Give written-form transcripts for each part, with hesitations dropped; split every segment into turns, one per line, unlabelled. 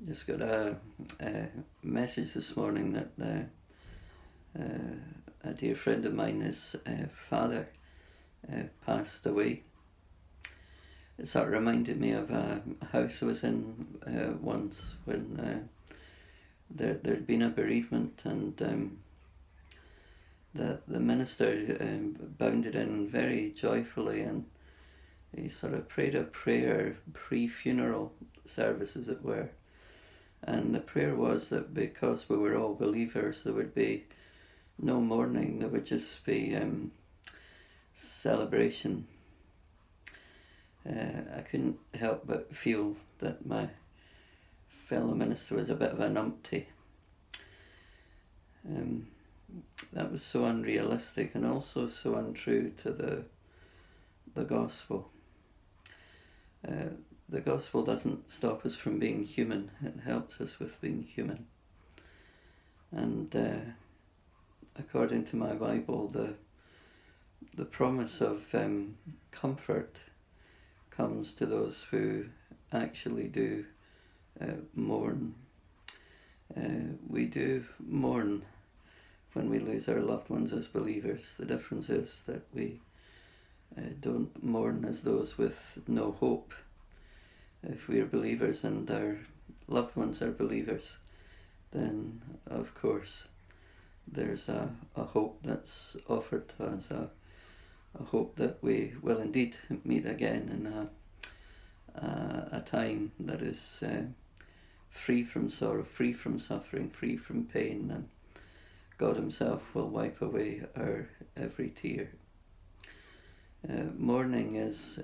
Just got a message this morning that a dear friend of mine, his father, passed away. It sort of reminded me of a house I was in once when there'd been a bereavement, and the minister bounded in very joyfully, and he sort of prayed a prayer, pre-funeral service as it were. And the prayer was that because we were all believers, there would be no mourning, there would just be celebration. I couldn't help but feel that my fellow minister was a bit of a numpty. That was so unrealistic and also so untrue to the gospel. The gospel doesn't stop us from being human, it helps us with being human. And according to my Bible, the promise of comfort comes to those who actually do mourn. We do mourn when we lose our loved ones as believers. The difference is that we don't mourn as those with no hope. If we are believers and our loved ones are believers, then of course there's a hope that's offered to us, a hope that we will indeed meet again in a time that is free from sorrow, free from suffering, free from pain, and God himself will wipe away our every tear. Mourning is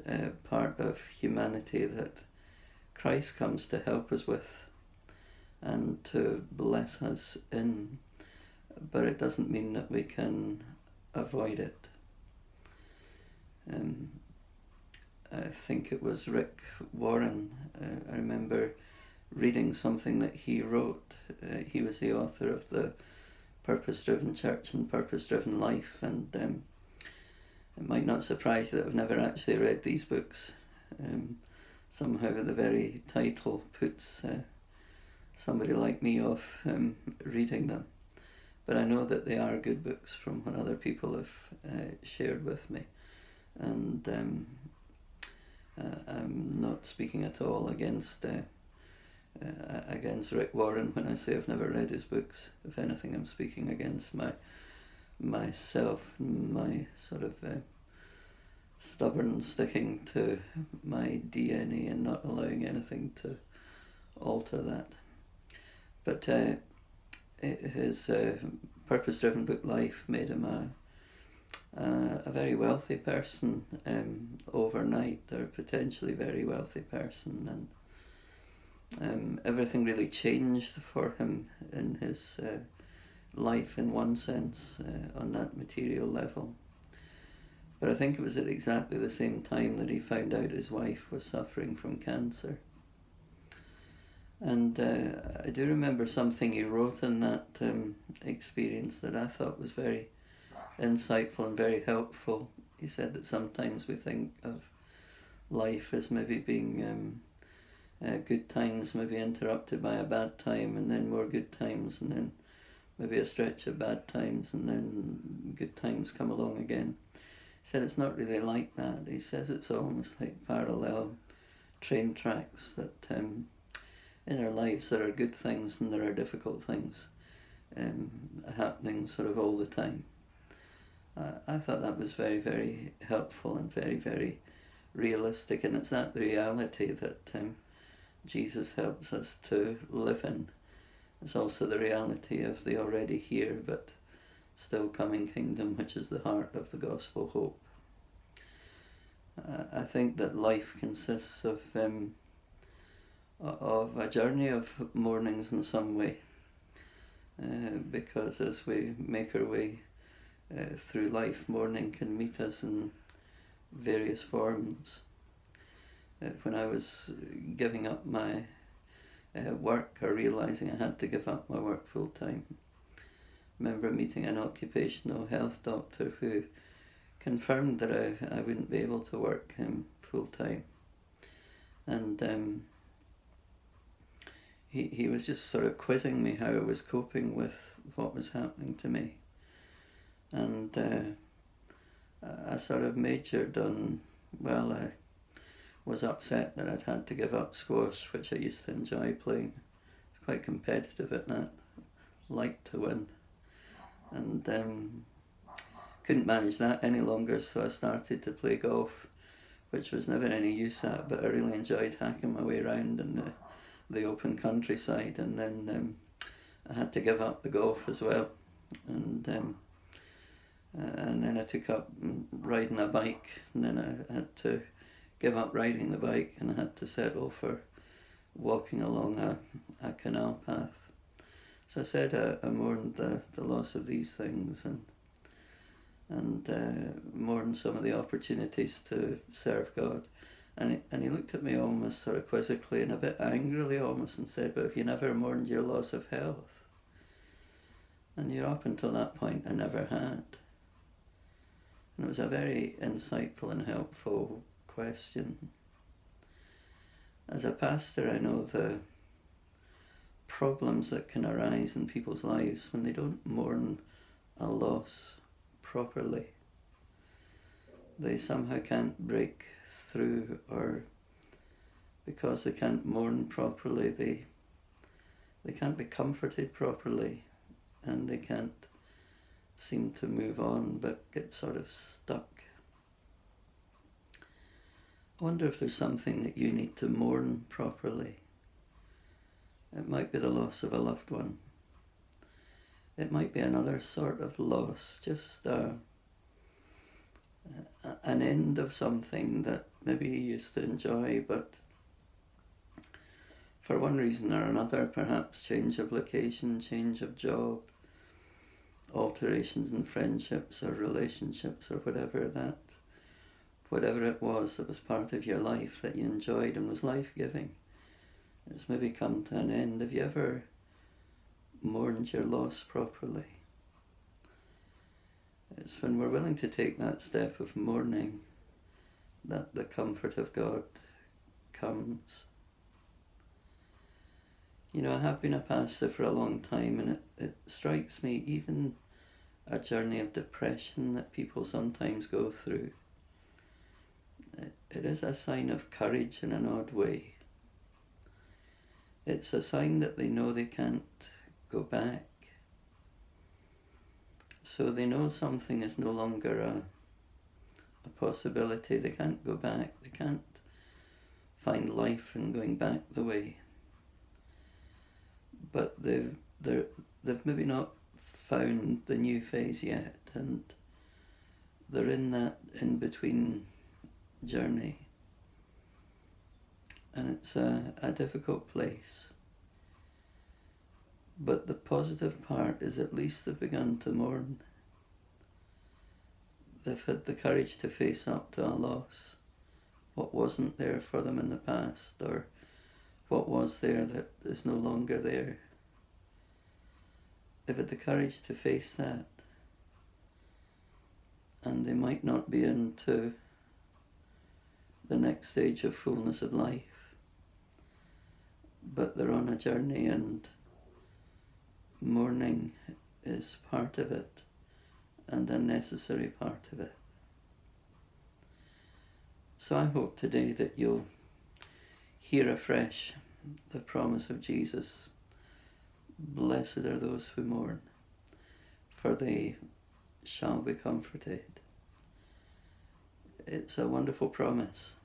part of humanity that Christ comes to help us with and to bless us in, but it doesn't mean that we can avoid it. I think it was Rick Warren, I remember reading something that he wrote. He was the author of the Purpose-Driven Church and Purpose-Driven Life, and it might not surprise you that I've never actually read these books. Somehow the very title puts somebody like me off reading them. But I know that they are good books from what other people have shared with me. And I'm not speaking at all against Rick Warren when I say I've never read his books. If anything, I'm speaking against myself, my sort of stubborn sticking to my DNA and not allowing anything to alter that. But his purpose-driven book Life made him a very wealthy person overnight, or potentially very wealthy person, and everything really changed for him in his life in one sense, on that material level. But I think it was at exactly the same time that he found out his wife was suffering from cancer. And I do remember something he wrote in that experience that I thought was very insightful and very helpful. He said that sometimes we think of life as maybe being good times maybe interrupted by a bad time, and then more good times, and then maybe a stretch of bad times, and then good times come along again. He said it's not really like that. He says it's almost like parallel train tracks, that in our lives there are good things and there are difficult things happening sort of all the time. I thought that was very, very helpful and very, very realistic, and it's that reality that Jesus helps us to live in. It's also the reality of the already here but still coming kingdom, which is the heart of the gospel hope. I think that life consists of a journey of mournings in some way, because as we make our way through life, mourning can meet us in various forms. When I was giving up my work, or realising I had to give up my work full time, I remember meeting an occupational health doctor who confirmed that I wouldn't be able to work full time. And he was just sort of quizzing me how I was coping with what was happening to me. And I sort of majored on, well, I was upset that I'd had to give up squash, which I used to enjoy playing. I was quite competitive at that, liked to win. And couldn't manage that any longer, so I started to play golf, which was never any use at, but I really enjoyed hacking my way around in the open countryside. And then I had to give up the golf as well. And then I took up riding a bike, and then I had to give up riding the bike, and I had to settle for walking along a canal path. So I said I mourned the loss of these things, and mourned some of the opportunities to serve God. And he looked at me almost sort of quizzically and a bit angrily almost, and said, "But have you never mourned your loss of health?" And up until that point I never had. And it was a very insightful and helpful question. As a pastor, I know the problems that can arise in people's lives when they don't mourn a loss properly. They somehow can't break through, or because they can't mourn properly, they can't be comforted properly, and they can't seem to move on but get sort of stuck. I wonder if there's something that you need to mourn properly. It might be the loss of a loved one. It might be another sort of loss, just an end of something that maybe you used to enjoy, but for one reason or another, perhaps change of location, change of job, alterations in friendships or relationships or whatever it was that was part of your life that you enjoyed and was life-giving, it's maybe come to an end. Have you ever mourned your loss properly? It's when we're willing to take that step of mourning that the comfort of God comes. You know, I have been a pastor for a long time, and it strikes me, even a journey of depression that people sometimes go through, it is a sign of courage in an odd way. It's a sign that they know they can't go back. So they know something is no longer a possibility. They can't go back. They can't find life in going back the way. But they've maybe not found the new phase yet, and they're in that in-between journey. And it's a difficult place. But the positive part is at least they've begun to mourn. They've had the courage to face up to a loss, what wasn't there for them in the past, or what was there that is no longer there. They've had the courage to face that. And they might not be into the next stage of fullness of life, but they're on a journey, and mourning is part of it, and a necessary part of it. So I hope today that you'll hear afresh the promise of Jesus. Blessed are those who mourn, for they shall be comforted. It's a wonderful promise,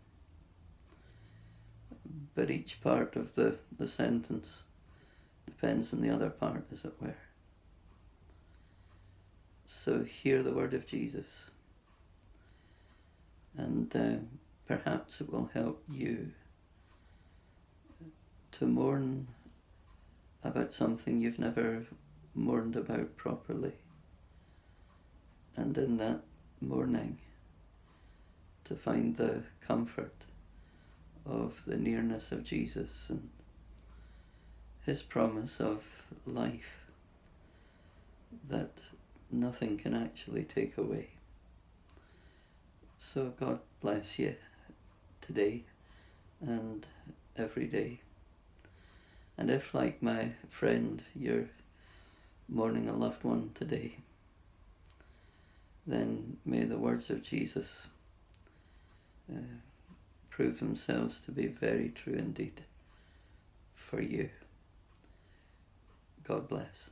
but each part of the sentence depends on the other part, as it were. So hear the word of Jesus, and perhaps it will help you to mourn about something you've never mourned about properly, and in that mourning to find the comfort of the nearness of Jesus and his promise of life that nothing can actually take away. So God bless you today and every day. And if, like my friend, you're mourning a loved one today, then may the words of Jesus prove themselves to be very true indeed for you. God bless.